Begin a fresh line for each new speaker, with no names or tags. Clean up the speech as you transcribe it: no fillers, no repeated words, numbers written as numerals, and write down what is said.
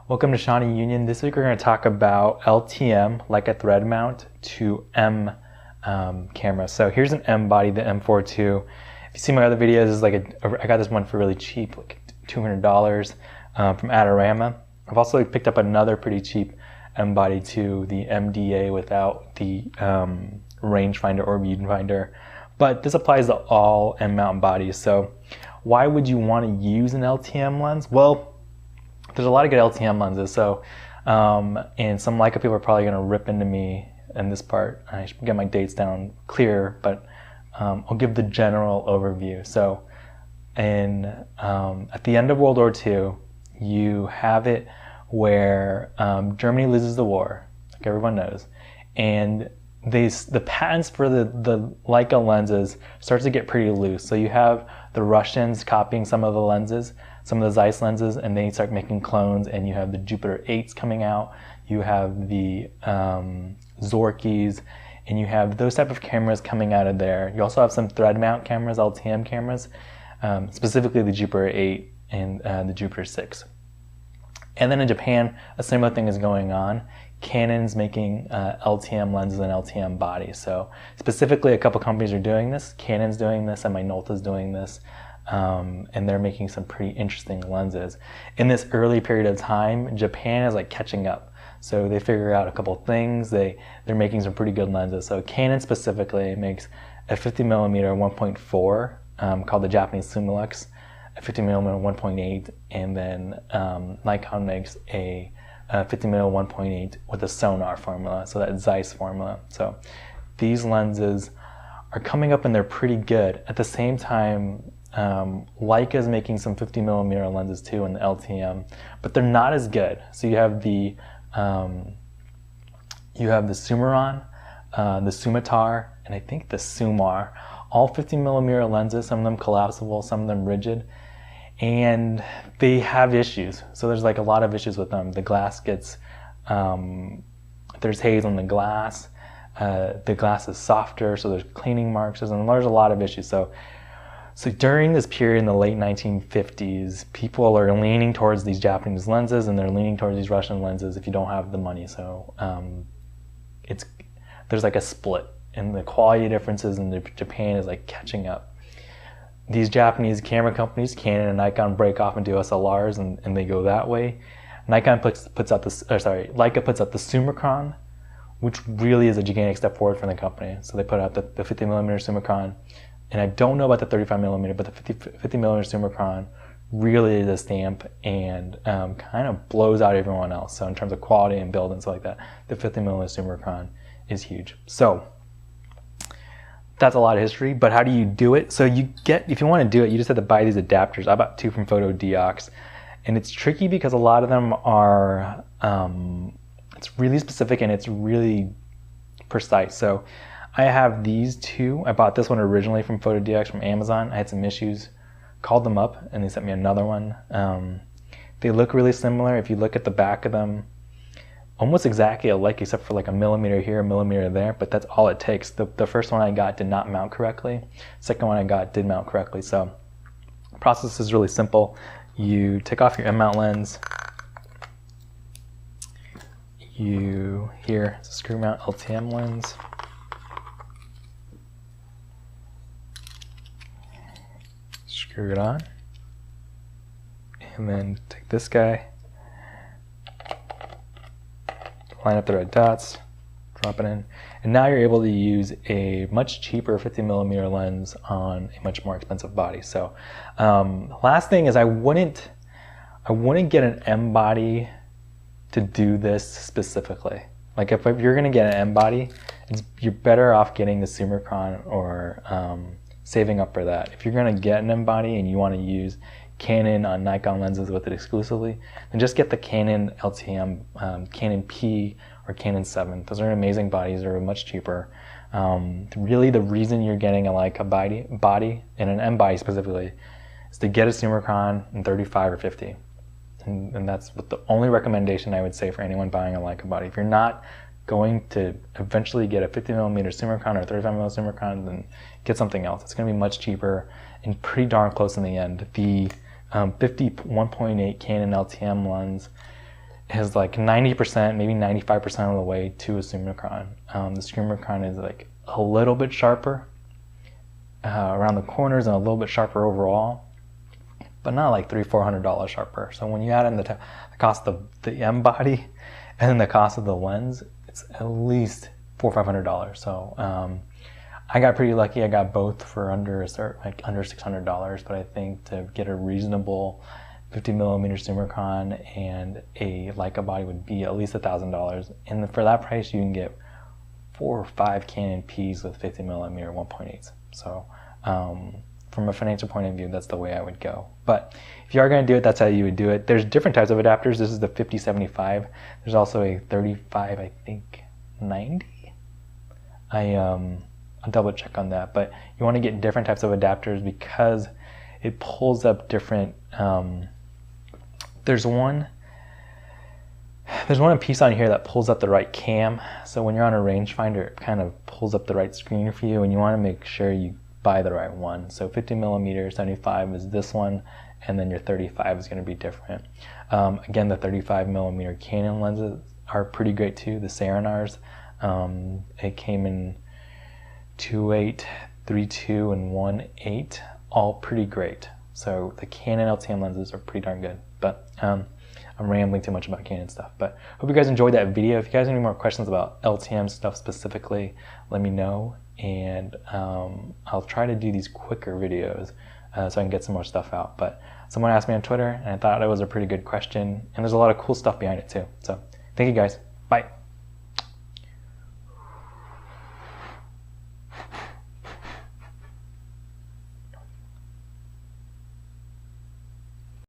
Welcome to Shawnee Union. This week we're going to talk about LTM, Leica thread mount, to M camera. So here's an M body, the M4.2. If you see my other videos, this is like I got this one for really cheap, like $200 from Adorama. I've also picked up another pretty cheap M body too, the MDA without the rangefinder or viewfinder. But this applies to all M mount bodies. So why would you want to use an LTM lens? Well, there's a lot of good LTM lenses, so and some Leica people are probably going to rip into me in this part. I should get my dates down clear, but I'll give the general overview. So at the end of World War II, you have it where Germany loses the war, like everyone knows, and the patents for the Leica lenses starts to get pretty loose. So you have the Russians copying some of the lenses, some of the Zeiss lenses, and they start making clones, and you have the Jupiter 8s coming out, you have the Zorkis, and you have those type of cameras coming out of there. You also have some thread mount cameras, LTM cameras, specifically the Jupiter 8 and the Jupiter 6. And then in Japan, a similar thing is going on. Canon's making LTM lenses and LTM bodies. So specifically, a couple companies are doing this. Canon's doing this, and Minolta's doing this, and they're making some pretty interesting lenses. In this early period of time, Japan is like catching up. So they figure out a couple things. They're making some pretty good lenses. So Canon specifically makes a 50mm 1.4 called the Japanese Summilux, a 50mm 1.8, and then Nikon makes a 50mm 1.8 with a sonar formula, so that Zeiss formula. So these lenses are coming up and they're pretty good. At the same time, Leica is making some 50mm lenses too in the LTM, but they're not as good. So you have the Summicron, the Summiter, and I think the Sumar, all 50mm lenses, some of them collapsible, some of them rigid. And they have issues. So there's like a lot of issues with them. The glass gets, there's haze on the glass. The glass is softer, so there's cleaning marks, and there's a lot of issues. So during this period in the late 1950s, people are leaning towards these Japanese lenses, and they're leaning towards these Russian lenses if you don't have the money. So there's like a split, and the quality differences in Japan is like catching up. These Japanese camera companies, Canon and Nikon, break off into SLRs, and they go that way. Leica puts out the Summicron, which really is a gigantic step forward for the company. So they put out the 50mm Summicron, and I don't know about the 35mm, but the 50mm Summicron really is a stamp and kind of blows out everyone else. So in terms of quality and build and stuff like that, the 50mm Summicron is huge. So that's a lot of history, but how do you do it? So if you want to do it, you just have to buy these adapters. I bought 2 from PhotoDiox, and it's tricky because a lot of them are, it's really specific and it's really precise. So I have these 2. I bought this one originally from PhotoDiox from Amazon. I had some issues, called them up, and they sent me another one. They look really similar. If you look at the back of them, almost exactly alike, except for like a millimeter here, a millimeter there, but that's all it takes. The first one I got did not mount correctly. Second one I got did mount correctly. So the process is really simple. You take off your M mount lens. Here, it's a screw mount LTM lens. Screw it on. And then take this guy. Line up the red dots, drop it in, and now you're able to use a much cheaper 50mm lens on a much more expensive body. So last thing is I wouldn't get an M body to do this specifically. Like if you're gonna get an M body, you're better off getting the Summicron or saving up for that. If you're gonna get an M body and you want to use Canon on Nikon lenses with it exclusively, then just get the Canon LTM, Canon P or Canon 7. Those are amazing bodies. They're much cheaper. Really the reason you're getting a Leica body and an M body specifically is to get a Summicron in 35 or 50. And that's what the only recommendation I would say for anyone buying a Leica body. If you're not going to eventually get a 50mm Summicron or 35mm Summicron, then get something else. It's going to be much cheaper and pretty darn close in the end. The 50 1.8 Canon LTM lens is like 90%, maybe 95% of the way to a Summicron. The Summicron is like a little bit sharper around the corners and a little bit sharper overall, but not like $300-400 sharper. So when you add in the cost of the M body and then the cost of the lens, it's at least $400-500. So I got pretty lucky. I got both for under $600, but I think to get a reasonable 50mm Summicron and a Leica body would be at least $1,000. And for that price, you can get 4 or 5 Canon Ps with 50mm 1.8s. So from a financial point of view, that's the way I would go. But if you are going to do it, that's how you would do it. There's different types of adapters. This is the 50-75. There's also a 35, I think, 90. I'll double check on that. But you want to get different types of adapters because it pulls up different. There's one piece on here that pulls up the right cam. So when you're on a rangefinder, it kind of pulls up the right screen for you, and you want to make sure you buy the right one. So 50mm 75 is this one, and then your 35 is going to be different. Again, the 35mm Canon lenses are pretty great too. The Saranars, it came in 2.8, 3.2, and 1.8, all pretty great. So the Canon LTM lenses are pretty darn good. But I'm rambling too much about Canon stuff. But hope you guys enjoyed that video. If you guys have any more questions about LTM stuff specifically, let me know. And I'll try to do these quicker videos so I can get some more stuff out. But someone asked me on Twitter, and I thought it was a pretty good question. And there's a lot of cool stuff behind it too. So thank you guys. Bye.